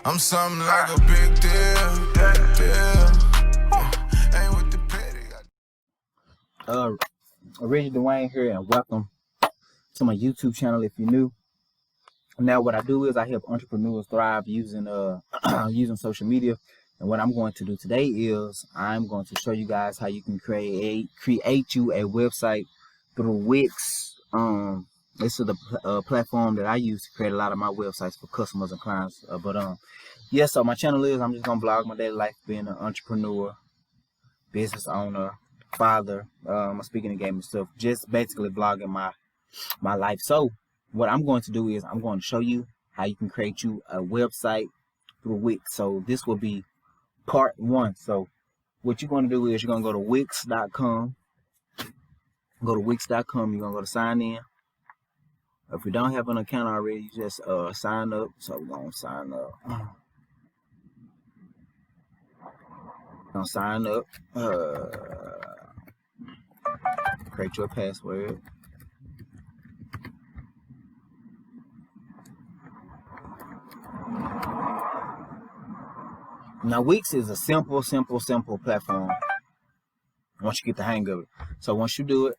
I'm something like a big deal. Ain't with the petty. Reggie, Dewayne here, and welcome to my YouTube channel if you're new. Now, what I do is I help entrepreneurs thrive using using social media. And what I'm going to do today is I'm going to show you guys how you can create you a website through Wix. This is the platform that I use to create a lot of my websites for customers and clients. Yeah, so my channel is I'm just gonna blog my daily life being an entrepreneur, business owner, father, I'm speaking in gaming stuff, just basically vlogging my life. So what I'm going to do is I'm going to show you how you can create you a website through Wix. So this will be part one. So what you're going to do is you're going to go to wix.com. Go to wix.com. You're going to go to sign in. If you don't have an account already, you just sign up. So we're going to sign up. Sign up. Create your password. Now, Wix is a simple platform once you get the hang of it. So once you do it,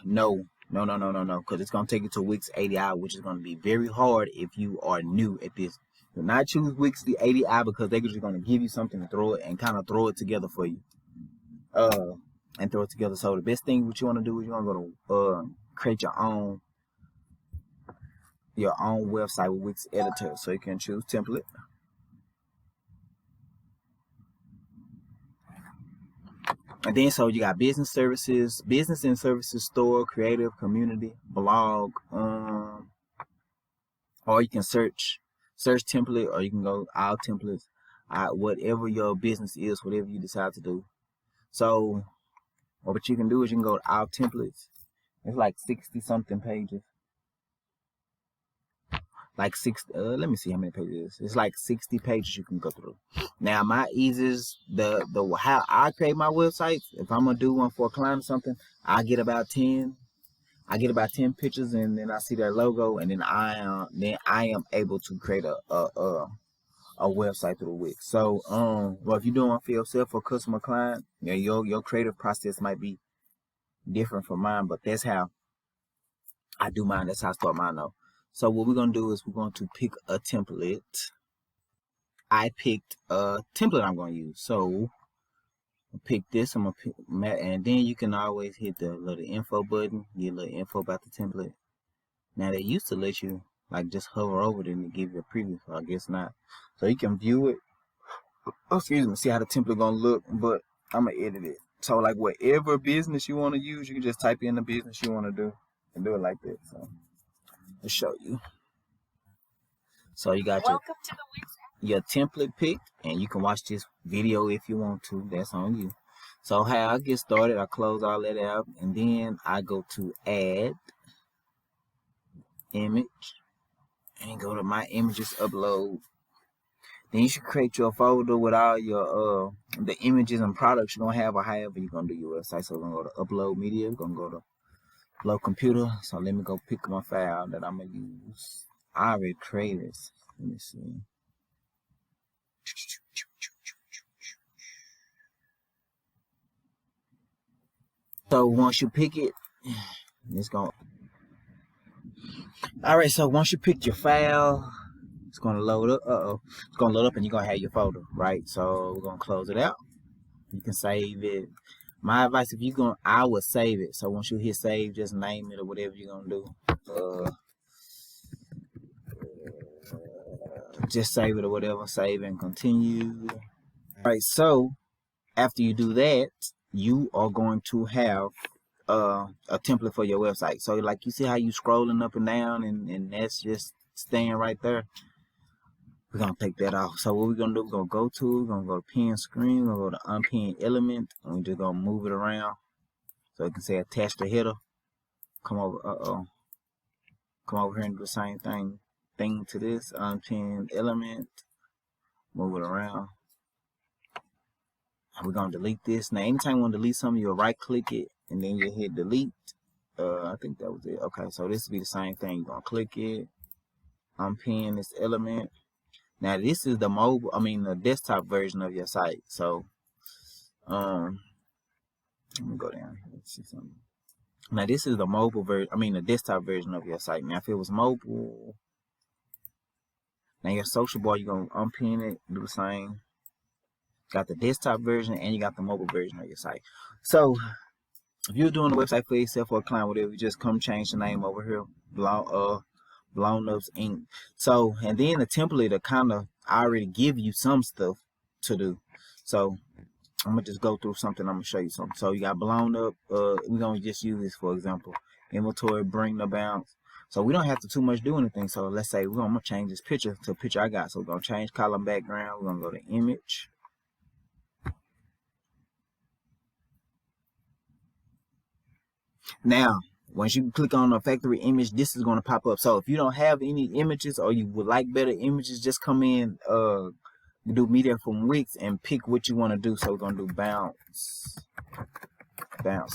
no, because it's going to take you to Wix 80i, which is going to be very hard if you are new at this. Do not choose Wix the 80i because they're just going to give you something to throw it and kind of throw it together for you. And throw it together. So the best thing what you want to do is you want to go to create your own website with Wix editor. So you can choose template. And then so you got business and services, store, creative, community, blog, or you can search template, or you can go all templates, whatever your business is, whatever you decide to do. So what you can do is you can go to all templates. It's like 60 something pages. Like let me see how many pages it is. It's like 60 pages you can go through. Now my easiest, how I create my websites, if I'm gonna do one for a client or something, I get about 10 pictures, and then I see their logo, and then I am able to create a website through Wix. So well, if you're doing one for yourself or customer client, yeah, your creative process might be different from mine, but that's how I do mine. That's how I start mine though. So what we're going to do is we're going to pick a template. I picked a template I'm going to use. So I'll pick this. I'm going to pick, and then you can always hit the little info button, get a little info about the template. Now they used to let you like just hover over it and give you a preview. So I guess not. So you can view it. Oh, excuse me. See how the template going to look, but I'm going to edit it. So like whatever business you want to use, you can just type in the business you want to do and do it like that. So to show you. So you got your template picked, and you can watch this video if you want to. That's on you. So how I get started, I close all that out, and then I go to add image and go to my images upload. Then you should create your folder with all your the images and products you're gonna have, or however you're gonna do your website. So we're gonna go to upload media, we're gonna go to low computer. So let me go pick my file that I'm gonna use. I already created it. Let me see. So once you pick it, it's going. All right. So once you pick your file, it's gonna load up. It's gonna load up, and you're gonna have your folder, right? So we're gonna close it out. You can save it. My advice, if you're gonna, I would save it. So once you hit save, just name it or whatever you're gonna do. Just save it or whatever. Save and continue. All right. So after you do that, you are going to have a template for your website. So like you see how you scrolling up and down, and that's just staying right there. We're gonna take that off. So what we're gonna do, we're gonna go to pin screen, we're gonna go to unpin element, and we're just gonna move it around. So you can say attach the header. Come over here and do the same thing to this unpin element. Move it around. We're gonna delete this. Now anytime you want to delete something, you'll right click it and then you hit delete. I think that was it. Okay, so this will be the same thing. You're gonna click it, unpin this element. Now this is the the desktop version of your site. So let me go down here. Let's see something. Now this is the the desktop version of your site. Now if it was mobile, now your social bar, you're gonna unpin it, do the same. Got the desktop version and you got the mobile version of your site. So if you're doing a website for yourself or a client, whatever, you just come change the name over here, Blown Ups Inc. So, and then the template to kind of already give you some stuff to do. So I'm gonna just go through something. I'm gonna show you something. So you got Blown Up. We're gonna just use this for example. Inventory, bring the bounce. So we don't have to too much do anything. So let's say I'm gonna change this picture to a picture I got. So we're gonna change column background. We're gonna go to image. Now, once you click on the factory image, this is going to pop up. So if you don't have any images or you would like better images, just come in, do media from Wix and pick what you want to do. So we're going to do bounce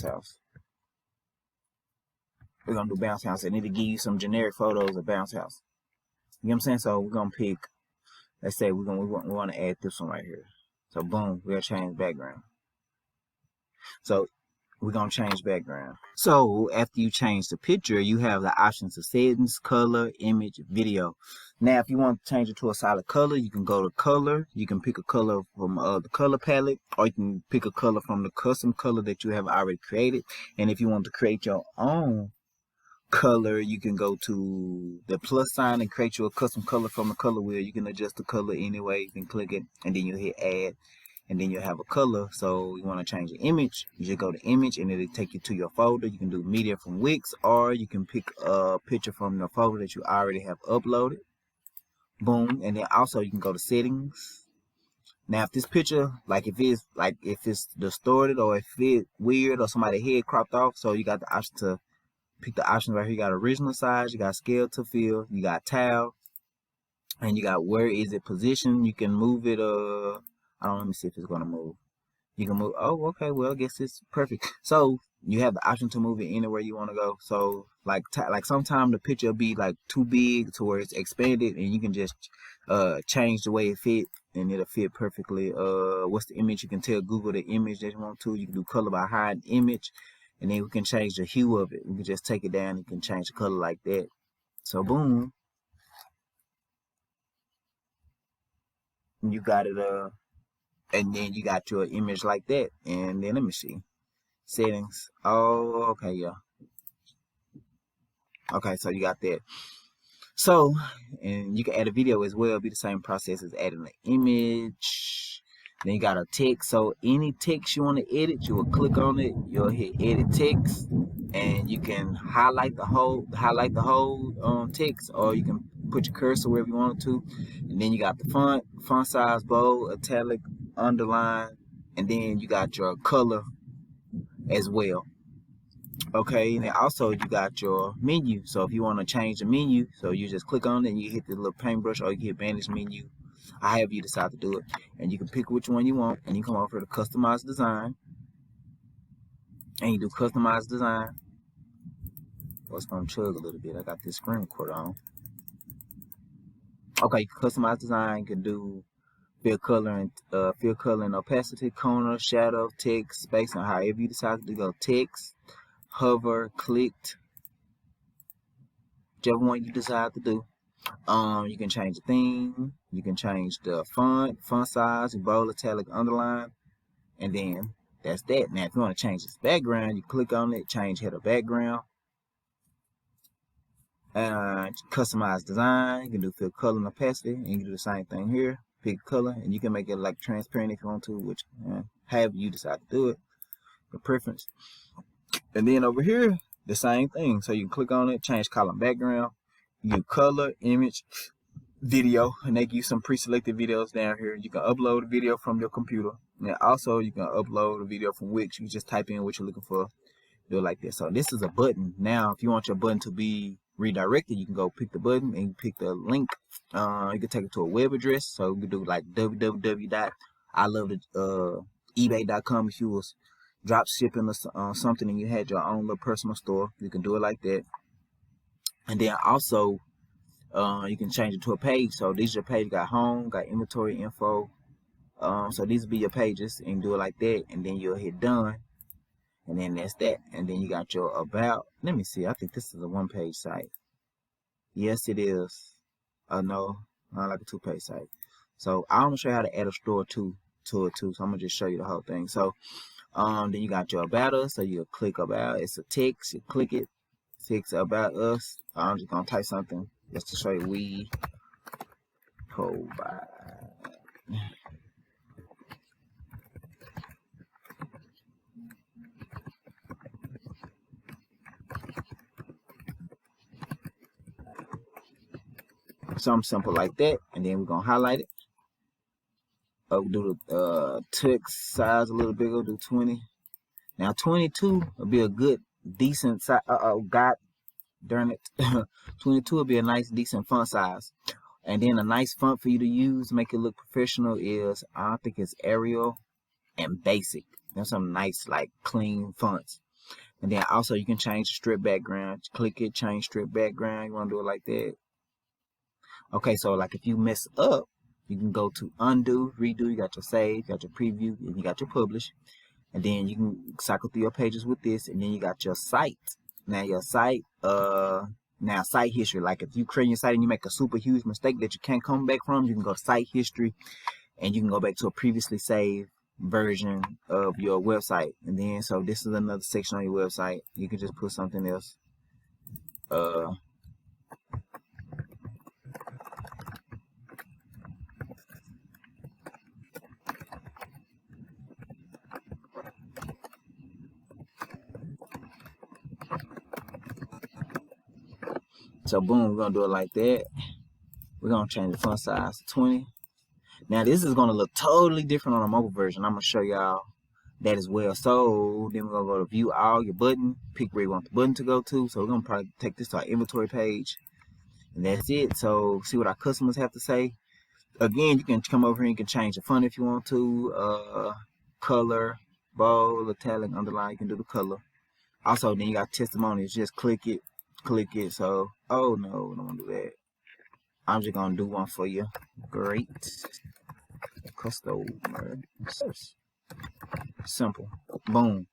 house. We're going to do bounce house. I need to give you some generic photos of bounce house. You know what I'm saying? So we're going to pick, let's say we want to add this one right here. So boom, we'll change background. So we're going to change background. So after you change the picture, you have the options of settings, color, image, video. Now if you want to change it to a solid color, you can go to color. You can pick a color from the color palette, or you can pick a color from the custom color that you have already created. And if you want to create your own color, you can go to the plus sign and create you a custom color from the color wheel. You can adjust the color anyway. You can click it and then you hit add. And then you have a color. So you want to change the image, you just go to image and it'll take you to your folder. You can do media from Wix, or you can pick a picture from the folder that you already have uploaded. Boom. And then also you can go to settings. Now if this picture, if it's distorted or if it's weird or somebody's head cropped off, so you got the option to pick the options right here. You got original size, you got scale to fill, you got tile, and you got where is it positioned. You can move it let me see if it's gonna move. You can move. Oh, okay. Well, I guess it's perfect. So you have the option to move it anywhere you want to go. So like sometimes the picture will be like too big to where it's expanded, and you can just change the way it fit, and it'll fit perfectly. What's the image? You can tell Google the image that you want to. You can do color by hide image, and then we can change the hue of it. We can just take it down. You can change the color like that. So boom, you got it. And then you got your image like that. And then let me see. Settings. Oh, okay, yeah. Okay, so you got that. So, and you can add a video as well. It'll be the same process as adding an image. Then you got a text. So any text you want to edit, you will click on it. You'll hit edit text, and you can highlight the whole text, or you can put your cursor wherever you want to. And then you got the font size, bold, italic, underline, and then you got your color as well. Okay, and then also you got your menu. So if you want to change the menu, so you just click on it and you hit the little paintbrush, or you hit manage menu, however you decide to do it, and you can pick which one you want, and you come over to customize design, and you do customize design. Well, it's gonna chug a little bit. I got this screen recorder on. Okay, customize design. You can do fill color and opacity, corner, shadow, text, space, and however you decide to go. Text, hover, clicked, whichever one you decide to do. You can change the theme, you can change the font size, bold, italic, underline, and then that's that. Now if you want to change this background, you click on it, change header background, customize design. You can do fill color and opacity, and you can do the same thing here. Pick color, and you can make it like transparent if you want to, which however you decide to do it, your preference. And then over here, the same thing. So you can click on it, change column background, you do color, image, video, and they give you some pre-selected videos down here. You can upload a video from your computer, and also you can upload a video from Wix. You just type in what you're looking for, do it like this. So this is a button. Now if you want your button to be redirected, you can go pick the button and pick the link. You can take it to a web address. So you can do like www.iloveebay.com. If you was drop shipping or something and you had your own little personal store, you can do it like that. And then also You can change it to a page. So these are your page. Got home, got inventory info. So these will be your pages, and do it like that, and then you'll hit done, and then that's that. And then you got your about. Let me see. I think this is a 1-page site. Yes, it is. No, not like a 2-page site. So I'm gonna show you how to add a store to it too. So I'm gonna just show you the whole thing. So then you got your about us. So you click about. It's a text. You click it. Text about us. I'm just gonna type something just to show you we provide. Something simple like that, and then we're gonna highlight it. Do the text size a little bigger. Do 20. Now 22 will be a good, decent size. God darn it, 22 will be a nice, decent font size. And then a nice font for you to use to make it look professional is, I think it's Arial and Basic. There's some nice, like, clean fonts. And then also you can change the strip background. Click it, change strip background. You want to do it like that. Okay, so like if you mess up, you can go to undo, redo. You got your save, you got your preview, and you got your publish. And then you can cycle through your pages with this, and then you got your site. Now your site, now site history. Like if you create your site and you make a super huge mistake that you can't come back from, you can go to site history, and you can go back to a previously saved version of your website. And then so this is another section on your website. You can just put something else. So boom, we're gonna do it like that. We're gonna change the font size to 20. Now this is gonna look totally different on a mobile version. I'm gonna show y'all that as well. So then we're gonna go to view all your button, pick where you want the button to go to. So we're gonna probably take this to our inventory page, and that's it. So see what our customers have to say. Again, you can come over here and you can change the font if you want to. Color, bold, italic, underline. You can do the color. Also, then you got testimonials. Just click it. So, oh no, I don't want to do that. I'm just gonna do one for you. Great customer service. Simple. Boom.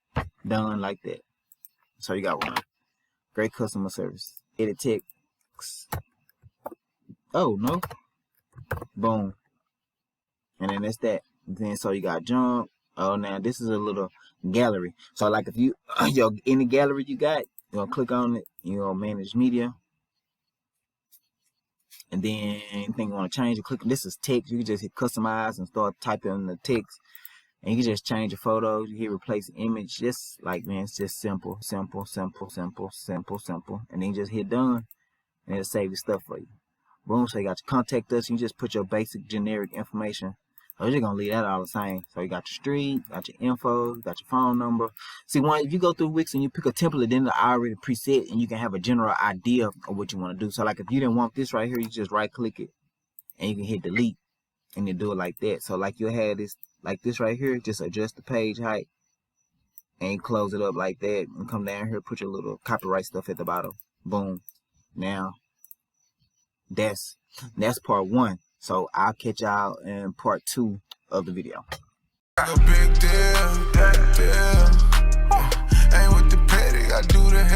Done like that. So you got one. Great customer service. Edit text. Oh no. Boom. And then that's that. And then so you got jump. Oh, now this is a little gallery. So like if you any gallery you got, you're gonna click on it. You're gonna manage media. And then anything you want to change, you click. This is text. You can just hit customize and start typing the text. And you can just change your photos. You hit replace image. Just like, man, it's just simple. And then you just hit done. And it'll save your stuff for you. Boom. So you got your contact us. You just put your basic generic information. So you're just gonna leave that all the same. So you got your street, got your info, got your phone number. See, if you go through Wix and you pick a template, then it's already preset, and you can have a general idea of what you want to do. So like if you didn't want this right here, you just right click it, and you can hit delete, and you do it like that. So like you'll have this like this right here, just adjust the page height, and you close it up like that, and come down here, put your little copyright stuff at the bottom. Boom. Now that's part 1. So I'll catch y'all in part 2 of the video. A big deal, ain't with the petty, I do the heavy.